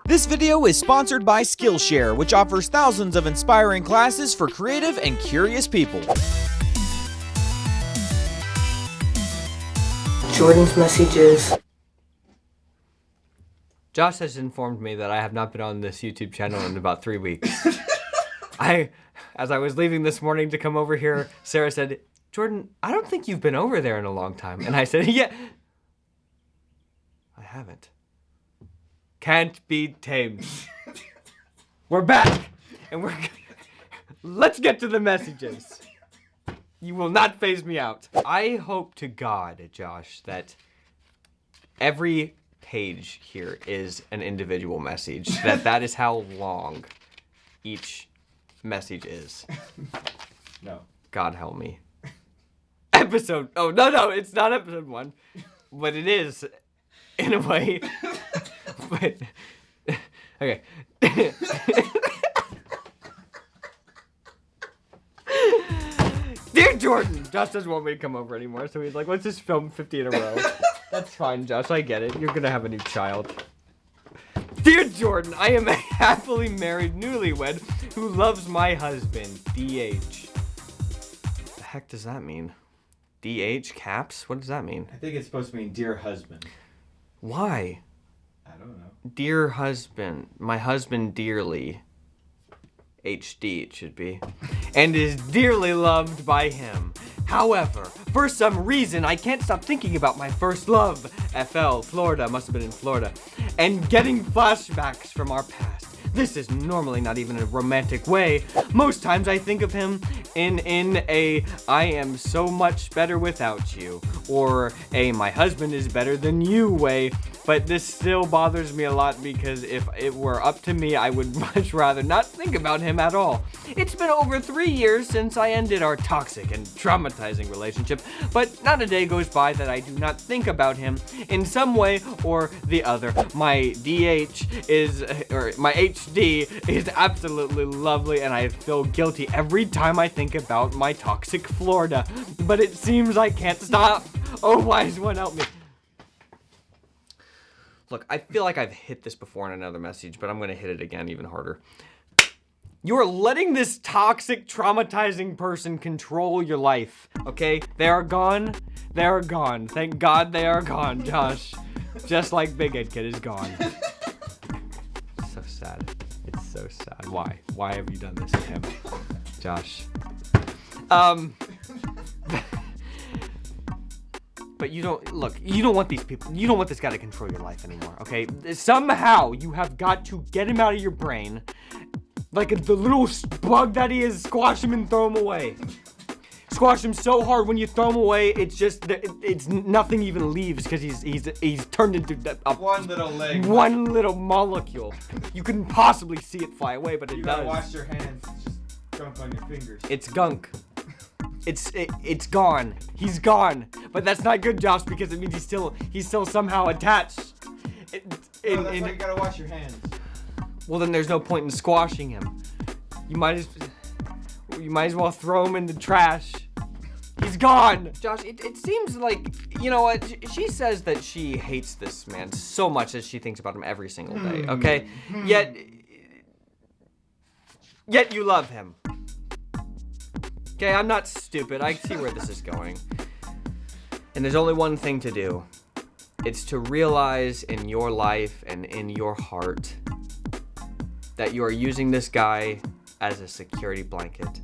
This video is sponsored by Skillshare, which offers thousands of inspiring classes for creative and curious people. Jordan's messages. Josh has informed me that I have not been on this YouTube channel in about 3 weeks. As I was leaving this morning to come over here, Sarah said, "Jordan, I don't think you've been over there in a long time." And I said, "Yeah, I haven't." Can't be tamed. We're back, and let's get to the messages. You will not phase me out. I hope to God, Josh, that every page here is an individual message. That is how long each message is. No. God help me. Episode. Oh, no, it's not episode 1. But it is, in a way. But, okay. Dear Jordan, Josh doesn't want me to come over anymore, so he's like, let's just film 50 in a row. That's fine, Josh, I get it. You're gonna have a new child. Dear Jordan, I am a happily married newlywed who loves my husband, DH. The heck does that mean? DH, caps? What does that mean? I think it's supposed to mean dear husband. Why? I don't know. Dear husband, my husband dearly. HD it should be. And is dearly loved by him. However, for some reason, I can't stop thinking about my first love. FL, Florida, must have been in Florida. And getting flashbacks from our past. This is normally not even a romantic way. Most times I think of him in a I am so much better without you, or a my husband is better than you way. But this still bothers me a lot because if it were up to me, I would much rather not think about him at all. It's been over 3 years since I ended our toxic and traumatizing relationship, but not a day goes by that I do not think about him in some way or the other. My HD is absolutely lovely, and I feel guilty every time I think about my toxic Florida. But it seems I can't stop. Oh, wise one, help me. Look, I feel like I've hit this before in another message, but I'm going to hit it again even harder. You are letting this toxic, traumatizing person control your life, okay? They are gone. They are gone. Thank God they are gone, Josh. Just like Big Ed Kid is gone. So sad. It's so sad. Why? Why have you done this to him, Josh? But you don't want these people, you don't want this guy to control your life anymore, okay? Somehow you have got to get him out of your brain. Like the little bug that he is, squash him and throw him away. Squash him so hard when you throw him away, it's nothing even leaves because he's turned into one little leg. One little molecule. You couldn't possibly see it fly away, but it does. You gotta wash your hands, just gunk on your fingers. It's gunk. It's gone. He's gone. But that's not good, Josh, because it means he's still somehow attached. That's why you gotta wash your hands. Well, then there's no point in squashing him. You might as well throw him in the trash. He's gone. Josh, it seems like, you know what? She says that she hates this man so much that she thinks about him every single day, okay? Yet you love him. Okay, I'm not stupid. I see where this is going. And there's only one thing to do. It's to realize in your life and in your heart that you are using this guy as a security blanket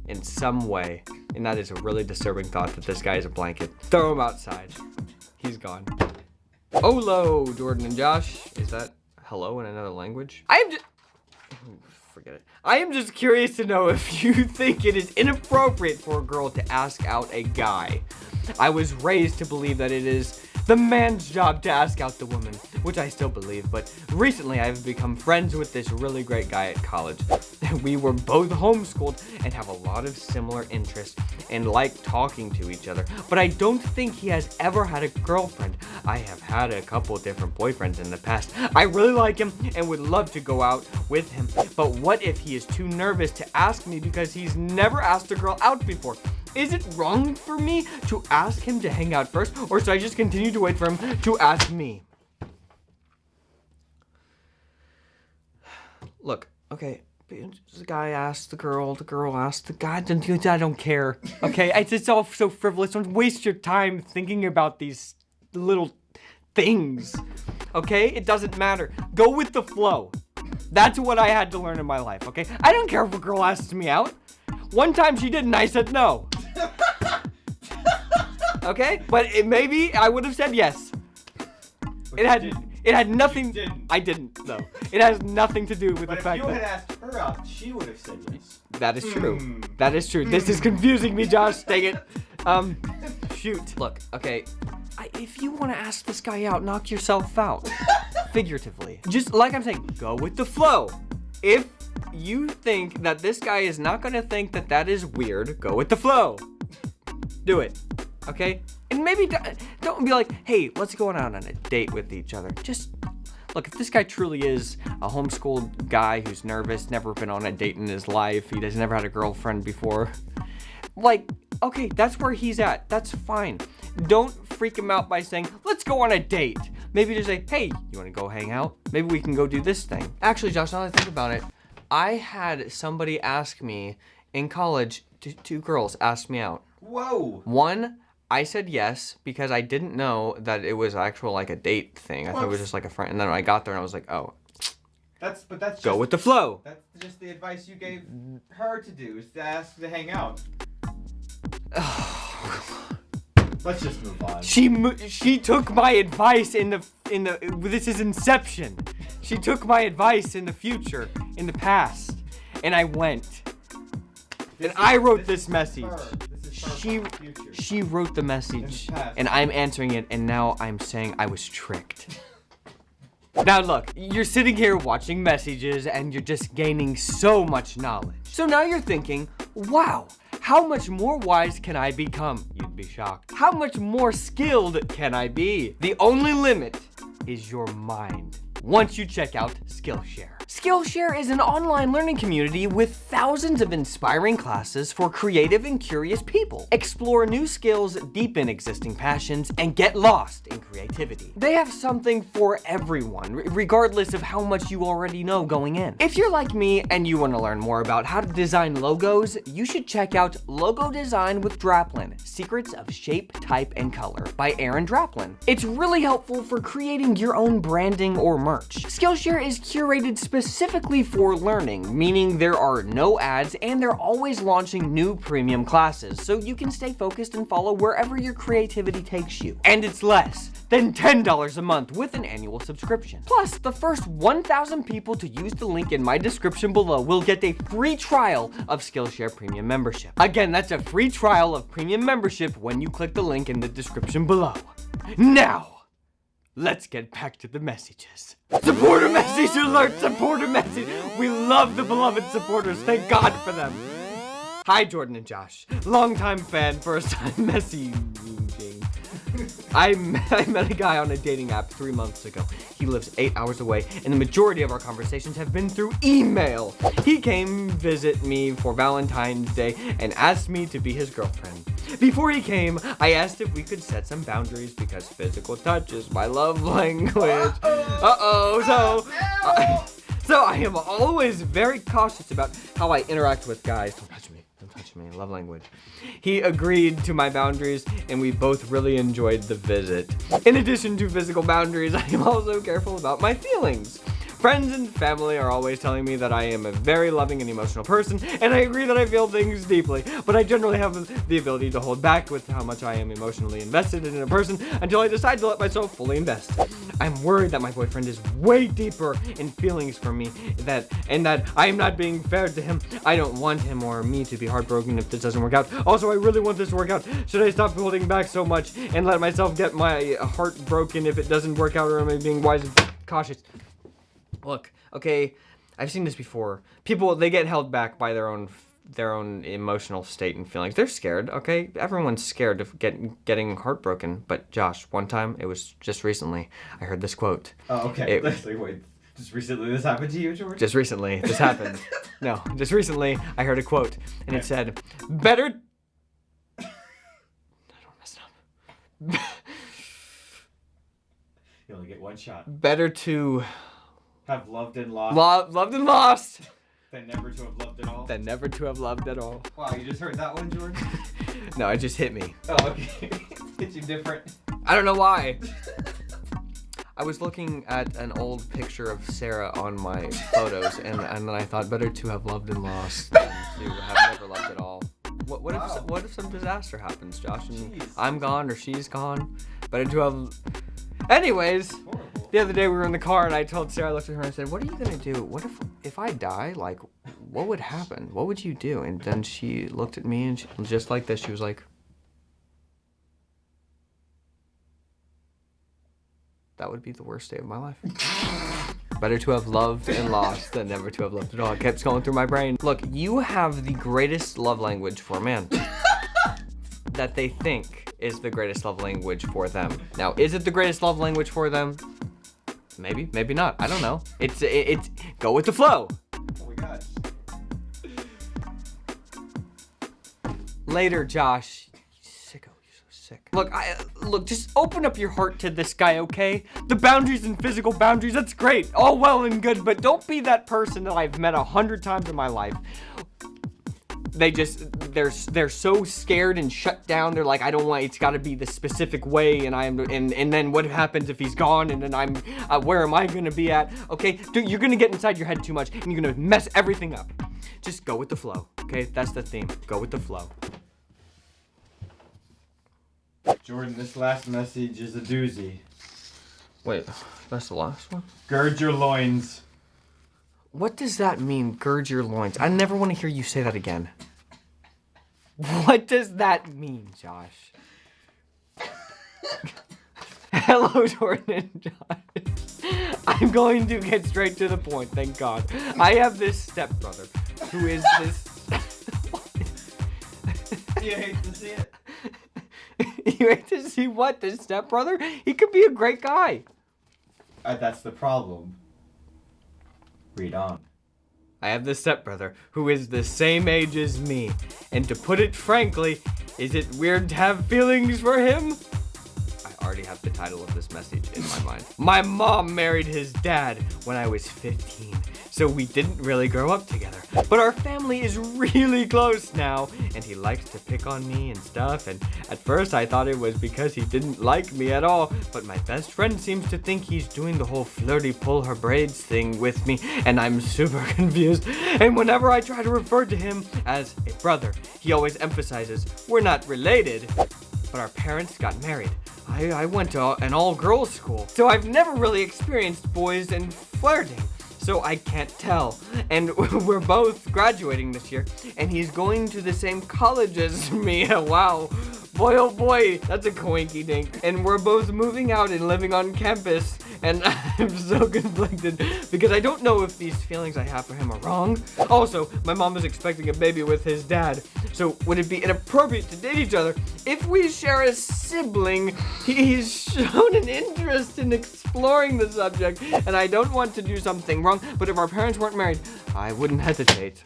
in some way. And that is a really disturbing thought that this guy is a blanket. Throw him outside. He's gone. Hello, Jordan and Josh. Is that hello in another language? Forget it. I am just curious to know if you think it is inappropriate for a girl to ask out a guy. I was raised to believe that it is the man's job to ask out the woman, which I still believe, but recently I've become friends with this really great guy at college. We were both homeschooled and have a lot of similar interests and like talking to each other, but I don't think he has ever had a girlfriend. I have had a couple different boyfriends in the past. I really like him and would love to go out with him, but what if he is too nervous to ask me because he's never asked a girl out before? Is it wrong for me to ask him to hang out first, or should I just continue to wait for him to ask me? look, okay. The guy asked the girl asked the guy. I don't care. Okay, it's all so frivolous. Don't waste your time thinking about these little things. Okay, it doesn't matter. Go with the flow. That's what I had to learn in my life. Okay, I don't care if a girl asks me out. One time she did, and I said no. Okay, but maybe I would have said yes. But It had nothing. You didn't. I didn't. No, it has nothing to do with But the fact if you that. had asked her out, she would have said yes. That is true. That is true. This is confusing me, Josh. Dang it. Shoot. Look, okay. If you want to ask this guy out, knock yourself out. Figuratively. Just like I'm saying, go with the flow. If you think that this guy is not going to think that that is weird, go with the flow. Do it. Okay? And maybe don't be like, hey, let's go out on a date with each other. Just look, if this guy truly is a homeschooled guy who's nervous, never been on a date in his life, he has never had a girlfriend before, like, okay, that's where he's at. That's fine. Don't freak him out by saying, let's go on a date. Maybe just say, hey, you want to go hang out? Maybe we can go do this thing. Actually, Josh, now that I think about it, I had somebody ask me in college, two girls asked me out. Whoa. One, I said yes because I didn't know that it was actual like a date thing. I thought it was just like a friend. And then I got there and I was like, oh. That's go with the flow. That's just the advice you gave her to do, is to ask to hang out. Let's just move on. She took my advice in the this is Inception. She took my advice in the future, in the past, and I went. And I wrote this message. She wrote the message, and I'm answering it, and now I'm saying I was tricked. Now look, you're sitting here watching messages, and you're just gaining so much knowledge. So now you're thinking, wow, how much more wise can I become? You'd be shocked. How much more skilled can I be? The only limit is your mind. Once you check out Skillshare. Skillshare is an online learning community with thousands of inspiring classes for creative and curious people. Explore new skills, deepen existing passions, and get lost in creativity. They have something for everyone, regardless of how much you already know going in. If you're like me and you want to learn more about how to design logos, you should check out Logo Design with Draplin, Secrets of Shape, Type, and Color by Aaron Draplin. It's really helpful for creating your own branding or merch. Skillshare is curated specifically for learning, meaning there are no ads and they're always launching new premium classes, so you can stay focused and follow wherever your creativity takes you. And it's less than $10 a month with an annual subscription. Plus, the first 1,000 people to use the link in my description below will get a free trial of Skillshare Premium membership. Again, that's a free trial of premium membership when you click the link in the description below. Now, let's get back to the messages. Supporter message alert! Supporter message! We love the beloved supporters. Thank God for them. Hi, Jordan and Josh. Longtime fan, first time messaging. I met a guy on a dating app 3 months ago. He lives 8 hours away, and the majority of our conversations have been through email. He came visit me for Valentine's Day and asked me to be his girlfriend. Before he came, I asked if we could set some boundaries because physical touch is my love language. So I am always very cautious about how I interact with guys. Don't touch me. Don't touch me. Love language. He agreed to my boundaries, and we both really enjoyed the visit. In addition to physical boundaries, I am also careful about my feelings. Friends and family are always telling me that I am a very loving and emotional person, and I agree that I feel things deeply, but I generally have the ability to hold back with how much I am emotionally invested in a person until I decide to let myself fully invest. I'm worried that my boyfriend is way deeper in feelings for me, and that I am not being fair to him. I don't want him or me to be heartbroken if this doesn't work out. Also, I really want this to work out. Should I stop holding back so much and let myself get my heart broken if it doesn't work out, or am I being wise and cautious? Look, okay, I've seen this before. People, they get held back by their own emotional state and feelings. They're scared, okay? Everyone's scared of getting heartbroken. But Josh, one time, it was just recently, I heard this quote. Oh, okay. Wait, just recently this happened to you, George? Just recently, this happened. No, just recently, I heard a quote, and it said, better... I don't mess it up. You only get one shot. Better to have loved and lost. Loved and lost. Than never to have loved at all. Than never to have loved at all. Wow, you just heard that one, Jordan? No, it just hit me. Oh, okay. Hit you different. I don't know why. I was looking at an old picture of Sarah on my photos, and then I thought better to have loved and lost than to have never loved at all. What if some disaster happens, Josh, and Jeez. I'm gone or she's gone? Better to have. Anyways, Horrible. the other day we were in the car, and I told Sarah, I looked at her and I said, "What are you gonna do? What if I die? Like, what would happen? What would you do?" And then she looked at me and just like this, she was like, "That would be the worst day of my life." Better to have loved and lost than never to have loved at all. It kept going through my brain. Look, you have the greatest love language for a man. That they think is the greatest love language for them. Now, is it the greatest love language for them? Maybe, maybe not. I don't know. It's go with the flow. Oh my gosh. Later, Josh. Sicko, you're so sick. Look, just open up your heart to this guy, okay? The boundaries and physical boundaries, that's great. All well and good, but don't be that person that I've met 100 times in my life. They're so scared and shut down. They're like, I don't want, it's gotta be the specific way, and then what happens if he's gone, and then where am I gonna be at? Okay, dude, you're gonna get inside your head too much, and you're gonna mess everything up. Just go with the flow, okay? That's the theme, go with the flow. Jordan, this last message is a doozy. Wait, that's the last one? Gird your loins. What does that mean, gird your loins? I never want to hear you say that again. What does that mean, Josh? Hello, Jordan and Josh. I'm going to get straight to the point, thank God. I have this stepbrother who is this... You hate to see it. You hate to see what? This stepbrother? He could be a great guy. That's the problem. Read on. I have this stepbrother who is the same age as me. And to put it frankly, is it weird to have feelings for him? I already have the title of this message in my mind. My mom married his dad when I was 15, so we didn't really grow up together. But our family is really close now, and he likes to pick on me and stuff, and at first I thought it was because he didn't like me at all, but my best friend seems to think he's doing the whole flirty pull her braids thing with me, and I'm super confused. And whenever I try to refer to him as a brother, he always emphasizes we're not related, but our parents got married. I went to an all-girls school, so I've never really experienced boys and flirting. So I can't tell. And we're both graduating this year, and he's going to the same college as me. Wow. Boy, oh boy, that's a coinky dink. And we're both moving out and living on campus, and I'm so conflicted because I don't know if these feelings I have for him are wrong. Also, my mom is expecting a baby with his dad, so would it be inappropriate to date each other? If we share a sibling, he's shown an interest in exploring the subject, and I don't want to do something wrong, but if our parents weren't married, I wouldn't hesitate.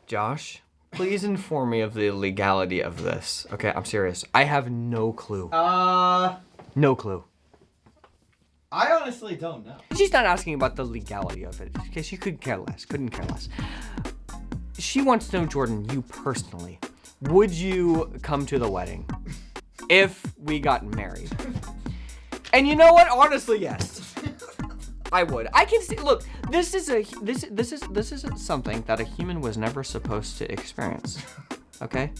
Josh? Please inform me of the legality of this. Okay, I'm serious. I have no clue. No clue. I honestly don't know. She's not asking about the legality of it, because she couldn't care less. She wants to know, Jordan, you personally, would you come to the wedding if we got married? And you know what? Honestly, yes. I would. I can see. Look, this is something that a human was never supposed to experience. Okay?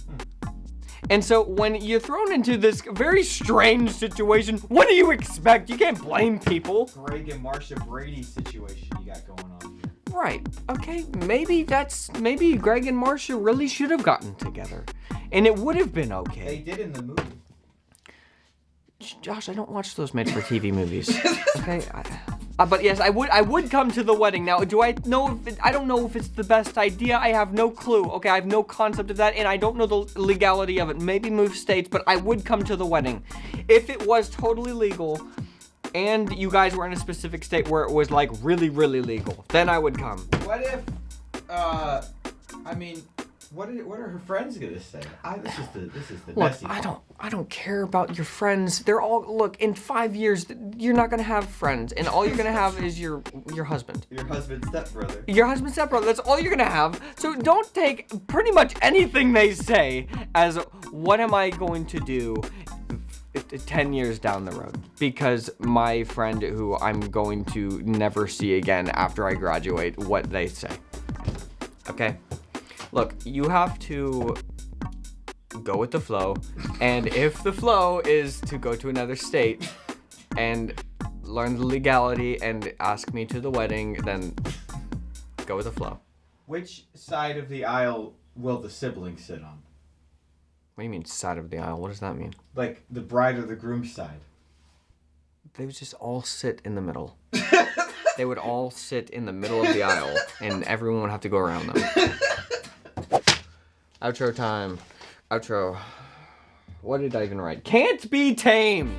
And so when you're thrown into this very strange situation, what do you expect? You can't blame people. Greg and Marsha Brady situation you got going on here. Right. Okay. Maybe Greg and Marsha really should have gotten together, and it would have been okay. They did in the movie. Josh, I don't watch those made-for-TV movies. Okay. But yes, I would come to the wedding. Now, do I know if I don't know if it's the best idea. I have no clue. Okay, I have no concept of that, and I don't know the legality of it. Maybe move states, but I would come to the wedding. If it was totally legal, and you guys were in a specific state where it was like really, really legal, then I would come. What if, I mean, What are her friends gonna say? This is the Look, messy I don't care about your friends. They're all, look, in 5 years, you're not gonna have friends, and all you're gonna have is your husband. Your husband's stepbrother. Your husband's stepbrother, that's all you're gonna have. So don't take pretty much anything they say as, what am I going to do 10 years down the road? Because my friend who I'm going to never see again after I graduate, what they say. Okay? Look, you have to go with the flow, and if the flow is to go to another state and learn the legality and ask me to the wedding, then go with the flow. Which side of the aisle will the siblings sit on? What do you mean, side of the aisle? What does that mean? Like the bride or the groom's side? They would just all sit in the middle. They would all sit in the middle of the aisle, and everyone would have to go around them. Outro time. Outro. What did I even write? Can't be tamed!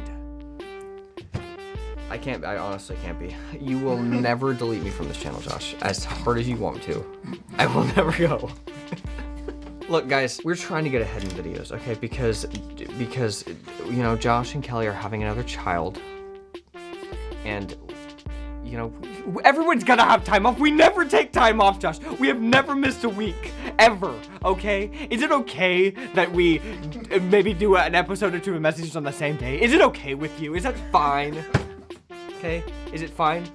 I honestly can't be. You will never delete me from this channel, Josh. As hard as you want to. I will never go. Look, guys, we're trying to get ahead in videos, okay? Because, you know, Josh and Kelly are having another child. And, you know, everyone's gonna have time off. We never take time off, Josh. We have never missed a week, ever, okay? Is it okay that we maybe do an episode or two of messages on the same day? Is it okay with you? Is that fine? Okay, is it fine?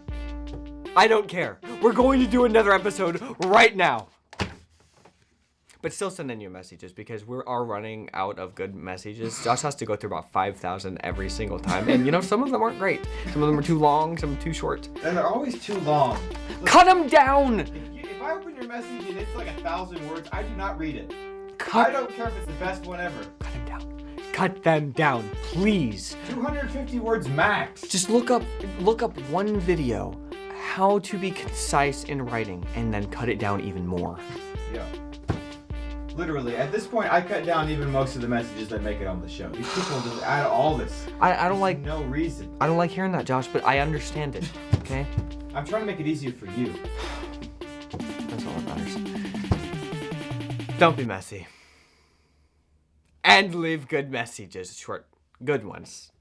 I don't care. We're going to do another episode right now. But still send in your messages because we are running out of good messages. Josh has to go through about 5,000 every single time. And you know, some of them aren't great. Some of them are too long, some too short. And they're always too long. Cut them down! If I open your message and it's like 1,000 words, I do not read it. Cut. I don't care if it's the best one ever. Cut them down. Cut them down, please. 250 words max. Just look up one video, how to be concise in writing, and then cut it down even more. Yeah. Literally, at this point, I cut down even most of the messages that make it on the show. These people just add all this. I don't like no reason. I don't like hearing that, Josh, but I understand it. Okay? I'm trying to make it easier for you. That's all that matters. Don't be messy. And leave good messages, short, good ones.